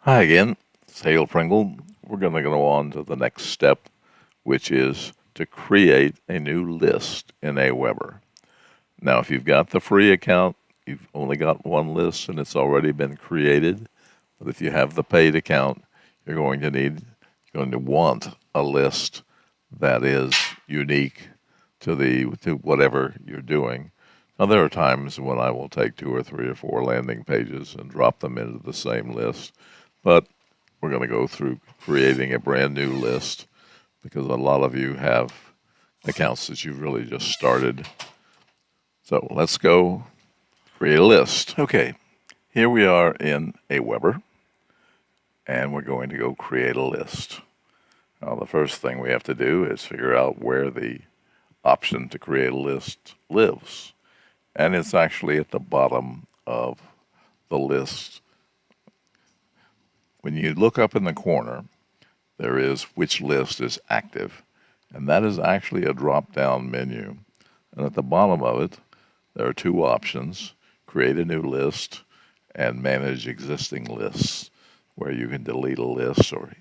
Hi again, it's Hale Pringle. We're going to go on to the next step, which is to create a new list in Aweber. Now, if you've got the free account, you've only got one list and it's already been created. But if you have the paid account, you're going to want a list that is unique to whatever you're doing. Now, there are times when I will take 2 or 3 or 4 landing pages and drop them into the same list, but we're going to go through creating a brand new list because a lot of you have accounts that you've really just started. So let's go create a list. Okay, here we are in Aweber, and we're going to go create a list. Now, the first thing we have to do is figure out where the option to create a list lives. And it's actually at the bottom of the list. When you look up in the corner, there is which list is active, and that is actually a drop-down menu. And at the bottom of it, there are 2 options: create a new list and manage existing lists, where you can delete a list or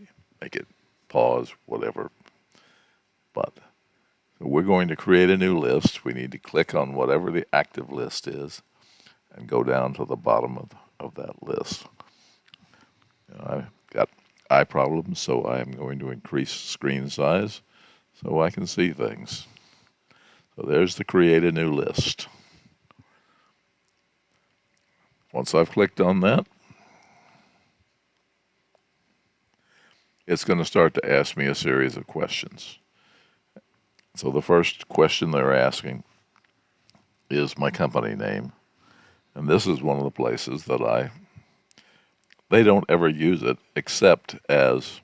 make it pause, whatever. But so we're going to create a new list. We need to click on whatever the active list is and go down to the bottom of that list. I've got eye problems, so I am going to increase screen size so I can see things. So there's the create a new list. Once I've clicked on that, it's going to start to ask me a series of questions. So the first question they're asking is my company name. And this is one of the places that they don't ever use it except as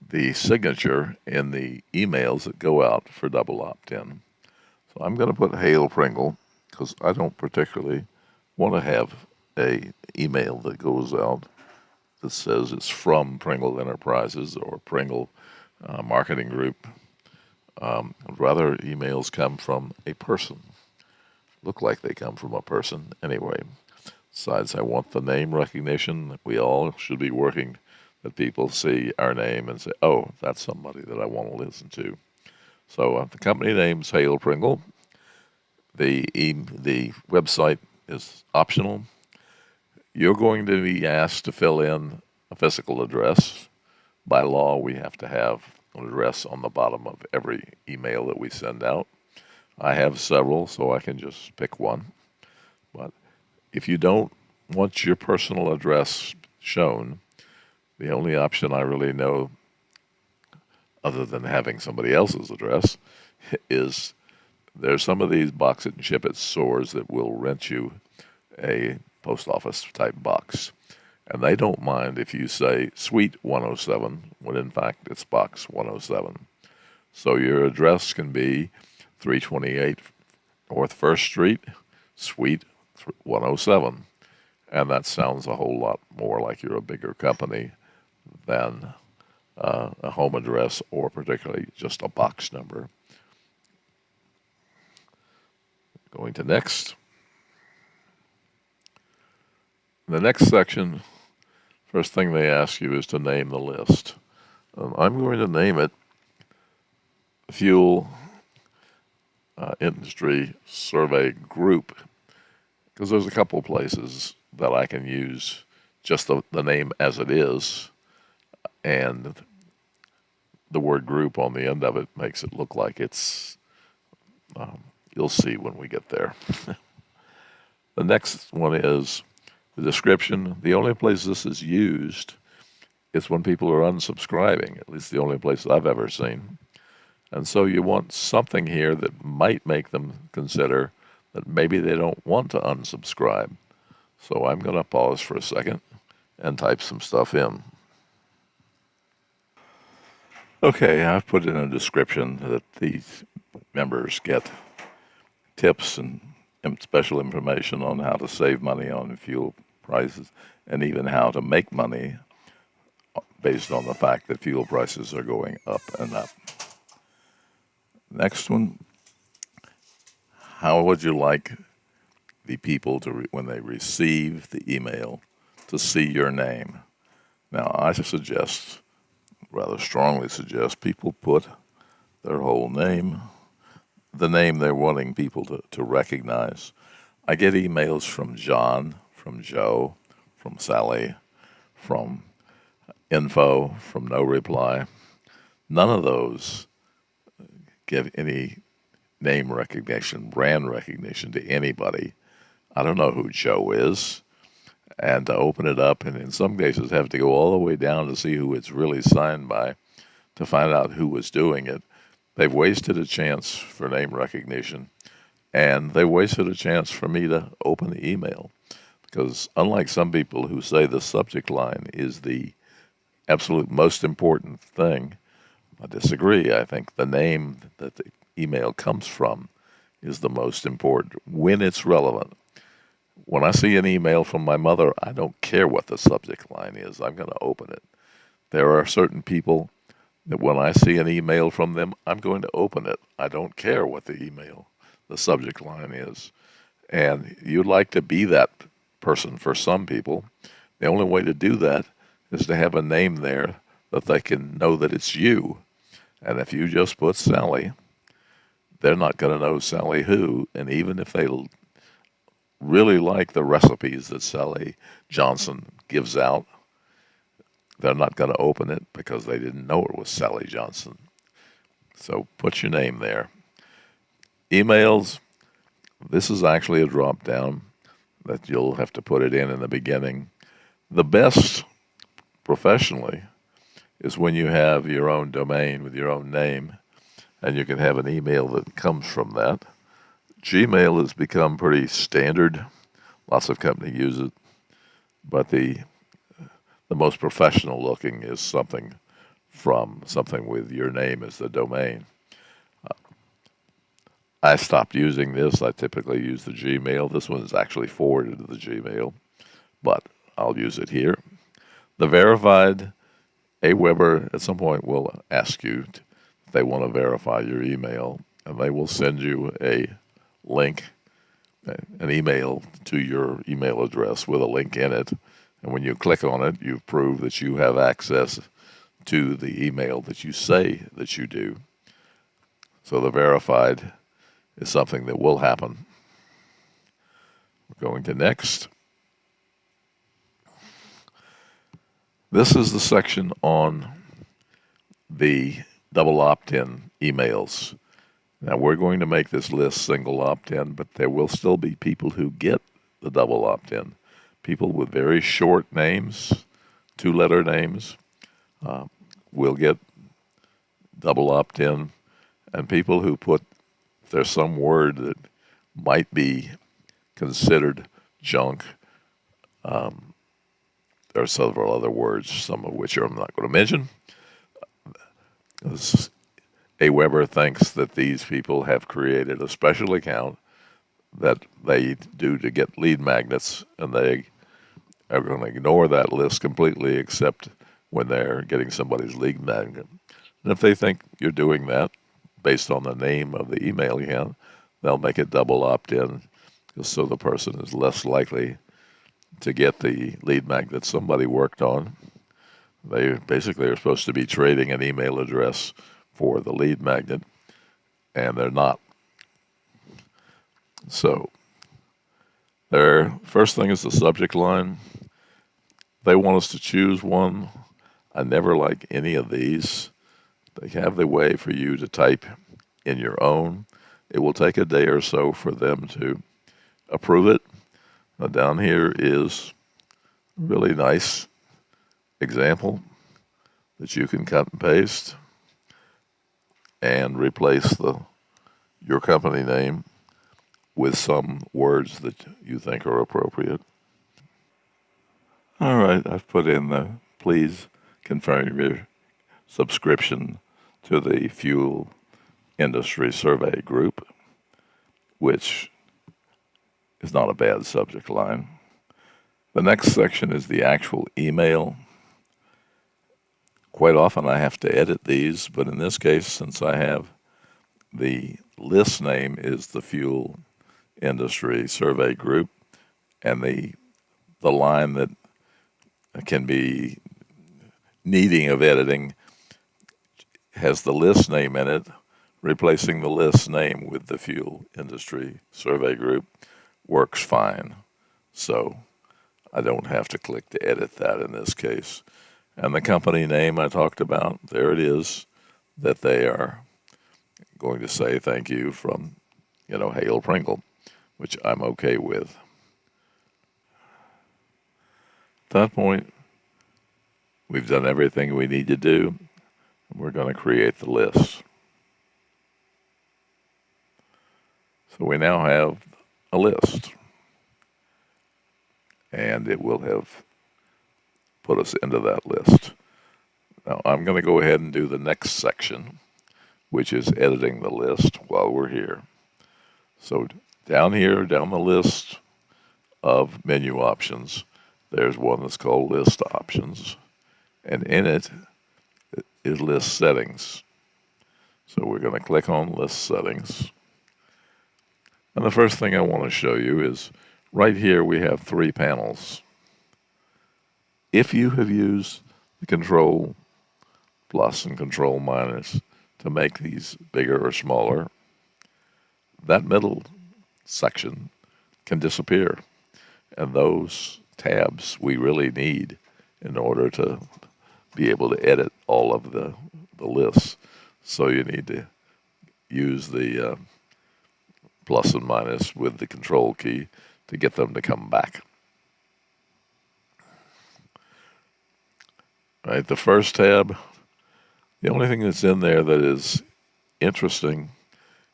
the signature in the emails that go out for double opt-in. So I'm going to put Hale Pringle because I don't particularly want to have a email that goes out that says it's from Pringle Enterprises or Pringle Marketing Group. I'd rather emails come from a person, look like they come from a person anyway. Besides, I want the name recognition. We all should be working that people see our name and say, oh, that's somebody that I want to listen to. So the company name's Hale Pringle. The website is optional. You're going to be asked to fill in a physical address. By law, we have to have an address on the bottom of every email that we send out. I have several, so I can just pick one. But if you don't want your personal address shown, the only option I really know, other than having somebody else's address, is there's some of these box it and ship it stores that will rent you a post office type box. And they don't mind if you say Suite 107, when in fact it's Box 107. So your address can be 328 North 1st Street, Suite 107. And that sounds a whole lot more like you're a bigger company than a home address or particularly just a box number. Going to next. The next section, first thing they ask you is to name the list. I'm going to name it Fuel Industry Survey Group because there's a couple places that I can use just the name as it is, and the word group on the end of it makes it look like it's, you'll see when we get there. The next one is the description. The only place this is used is when people are unsubscribing, at least the only place I've ever seen. And so you want something here that might make them consider that maybe they don't want to unsubscribe. So I'm going to pause for a second and type some stuff in. Okay, I've put in a description that these members get tips and special information on how to save money on fuel prices and even how to make money based on the fact that fuel prices are going up and up. Next one, how would you like the people to, when they receive the email, to see your name? Now, I suggest, rather strongly suggest, people put their whole name, the name they're wanting people to recognize. I get emails from John, from Joe, from Sally, from info, from no reply. None of those give any name recognition, brand recognition to anybody. I don't know who Joe is. And to open it up, and in some cases have to go all the way down to see who it's really signed by to find out who was doing it. They've wasted a chance for name recognition, and they wasted a chance for me to open the email. Because unlike some people who say the subject line is the absolute most important thing, I disagree. I think the name that the email comes from is the most important when it's relevant. When I see an email from my mother, I don't care what the subject line is. I'm going to open it. There are certain people that when I see an email from them, I'm going to open it. I don't care what the subject line is. And you'd like to be that person for some people. The only way to do that is to have a name there that they can know that it's you. And if you just put Sally, they're not going to know Sally who. And even if they really like the recipes that Sally Johnson gives out, they're not going to open it because they didn't know it was Sally Johnson. So put your name there. Emails, this is actually a drop down that you'll have to put it in the beginning. The best professionally is when you have your own domain with your own name, and you can have an email that comes from that. Gmail has become pretty standard. Lots of companies use it, but the most professional looking is something with your name as the domain. I stopped using this. I typically use the Gmail. This one is actually forwarded to the Gmail, but I'll use it here. The verified, Aweber at some point will ask you if they want to verify your email, and they will send you a link, an email to your email address with a link in it. And when you click on it, you prove that you have access to the email that you say that you do. So the verified is something that will happen. We're going to next. This is the section on the double opt-in emails. Now we're going to make this list single opt-in, but there will still be people who get the double opt-in. People with very short names, 2-letter names, will get double opt-in, and people who put, if there's some word that might be considered junk, there are several other words, some of which I'm not going to mention. Aweber thinks that these people have created a special account that they do to get lead magnets, and they are going to ignore that list completely except when they're getting somebody's lead magnet. And if they think you're doing that based on the name of the email account, they'll make it double opt-in, just so the person is less likely to get the lead magnet somebody worked on. They basically are supposed to be trading an email address for the lead magnet, and they're not. So their first thing is the subject line. They want us to choose one. I never like any of these. They have the way for you to type in your own. It will take a day or so for them to approve it. Now down here is a really nice example that you can cut and paste and replace your company name with some words that you think are appropriate. All right, I've put in the please confirm your subscription to the fuel industry survey group, which is not a bad subject line. The next section is the actual email. Quite often I have to edit these, but in this case, since I have the list name is the fuel industry survey group, and the line that can be needing of editing has the list name in it. Replacing the list name with the fuel industry survey group works fine. So I don't have to click to edit that in this case. And the company name I talked about, there it is, that they are going to say thank you from, Hale Pringle, which I'm okay with. At that point, we've done everything we need to do, and we're going to create the list. So we now have a list, and it will have put us into that list. Now I'm going to go ahead and do the next section, which is editing the list while we're here. So down here, down the list of menu options, there's one that's called List Options, and in it is List Settings. So we're going to click on List Settings. And the first thing I want to show you is right here we have 3 panels. If you have used the Control plus and Control minus to make these bigger or smaller, that middle section can disappear. And those tabs we really need in order to be able to edit all of the lists. So you need to use the plus and minus with the Control key to get them to come back. Right, the first tab, the only thing that's in there that is interesting,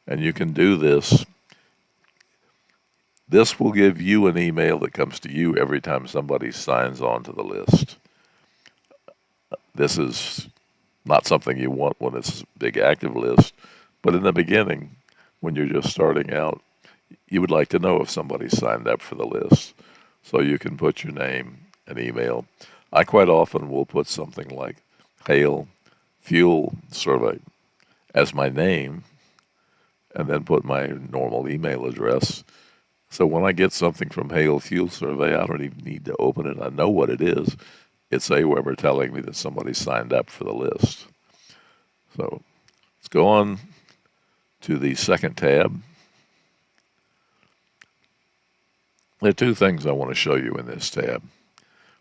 and you can do this will give you an email that comes to you every time somebody signs on to the list. This is not something you want when it's a big active list, but in the beginning, when you're just starting out, you would like to know if somebody signed up for the list. So you can put your name and email. I quite often will put something like Hale Fuel Survey as my name and then put my normal email address. So when I get something from Hale Fuel Survey, I don't even need to open it. I know what it is. It's Aweber telling me that somebody signed up for the list. So let's go on to the second tab. There are 2 things I want to show you in this tab.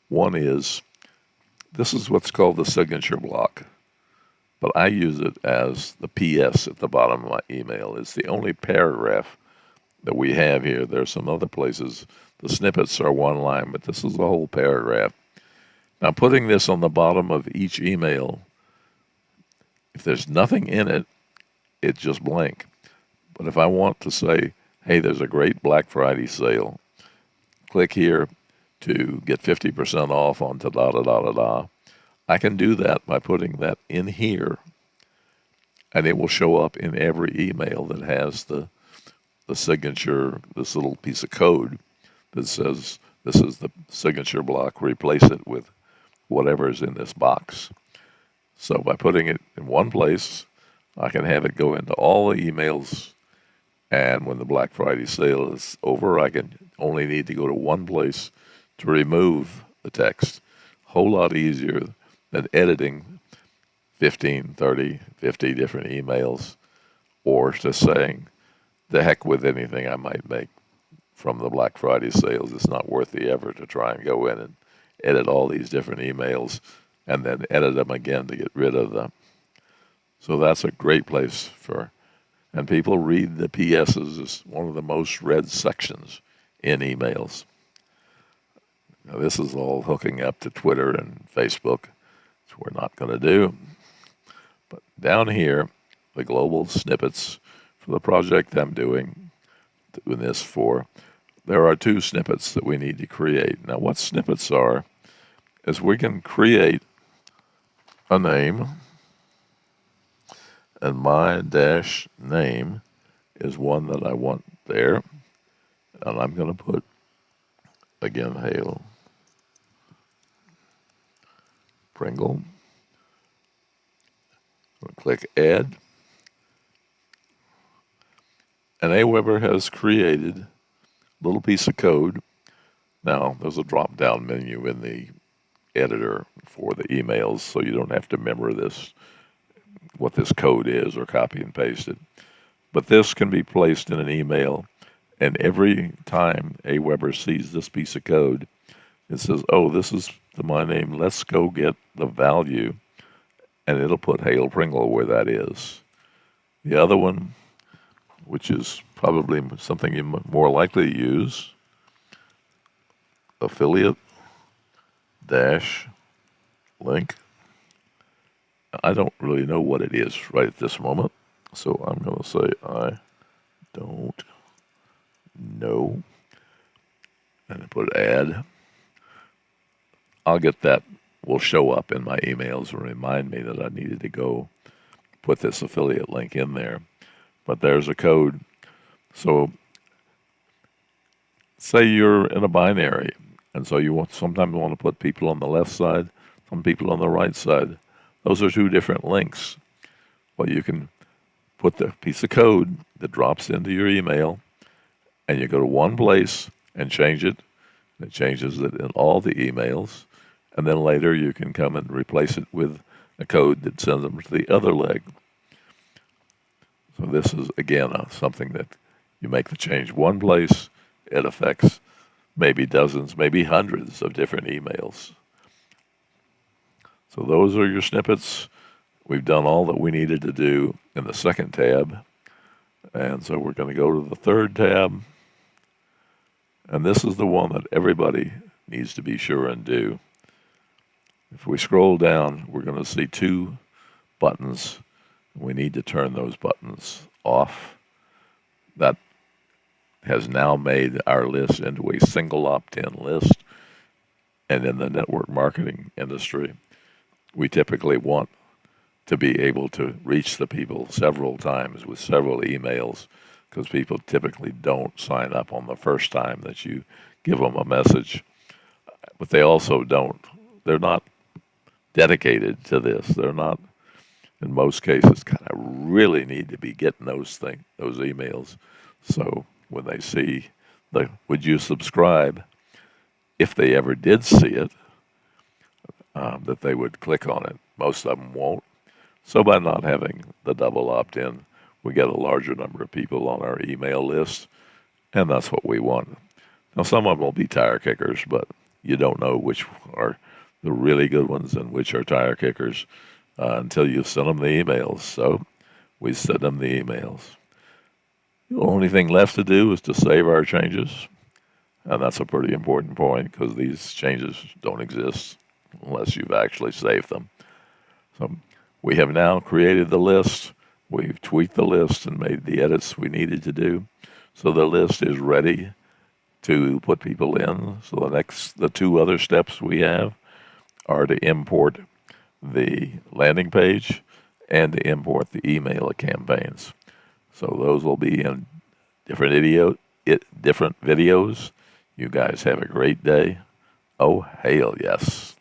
One is, this is what's called the signature block, but I use it as the PS at the bottom of my email. It's the only paragraph that we have here. There are some other places. The snippets are 1 line, but this is the whole paragraph. Now, putting this on the bottom of each email, if there's nothing in it, it's just blank. But if I want to say, hey, there's a great Black Friday sale, click here to get 50% off on da-da-da-da-da. I can do that by putting that in here, and it will show up in every email that has the signature, this little piece of code that says this is the signature block, replace it with whatever is in this box. So by putting it in one place, I can have it go into all the emails, and when the Black Friday sale is over, I can only need to go to one place to remove the text. Whole lot easier than editing 15, 30, 50 different emails, or just saying, the heck with anything I might make from the Black Friday sales. It's not worth the effort to try and go in and edit all these different emails and then edit them again to get rid of them. So that's a great place for, and people read the PSs as one of the most read sections in emails. Now this is all hooking up to Twitter and Facebook, which we're not going to do. But down here, the global snippets for the project I'm doing this for, there are 2 snippets that we need to create. Now what snippets are is we can create a name, and my dash name is one that I want there, and I'm going to put, again, Hale Pringle. We'll click Add, and Aweber has created a little piece of code. Now, there's a drop-down menu in the editor for the emails, so you don't have to remember what this code is, or copy and paste it. But this can be placed in an email, and every time Aweber sees this piece of code, it says, oh, this is my name, let's go get the value, and it'll put Hale Pringle where that is. The other one, which is probably something you're more likely to use, affiliate dash link. I don't really know what it is right at this moment, so I'm going to say I don't know, and put add. I'll get that will show up in my emails and remind me that I needed to go put this affiliate link in there. But there's a code. So say you're in a binary, and so you sometimes want to put people on the left side, some people on the right side. Those are two different links. Well, you can put the piece of code that drops into your email, and you go to one place and change it. It changes it in all the emails, and then later you can come and replace it with a code that sends them to the other leg. So this is, again, something that you make the change one place, it affects maybe dozens, maybe hundreds of different emails. So those are your snippets. We've done all that we needed to do in the second tab. And so we're going to go to the third tab. And this is the one that everybody needs to be sure and do. If we scroll down, we're going to see two buttons. We need to turn those buttons off. That has now made our list into a single opt-in list. And in the network marketing industry, we typically want to be able to reach the people several times with several emails, because people typically don't sign up on the first time that you give them a message. But they also they're not dedicated to this. They're not, in most cases, kind of really need to be getting those emails. So when they see would you subscribe, if they ever did see it, that they would click on it. Most of them won't. So by not having the double opt-in, we get a larger number of people on our email list, and that's what we want. Now, some of them will be tire kickers, but you don't know which are the really good ones and which are tire kickers until you send them the emails. So we send them the emails. The only thing left to do is to save our changes, and that's a pretty important point, because these changes don't exist unless you've actually saved them. So we have now created the list. We've tweaked the list and made the edits we needed to do. So the list is ready to put people in. So the two other steps we have are to import the landing page and to import the email campaigns. So those will be in different videos. You guys have a great day. Oh, Hale, yes.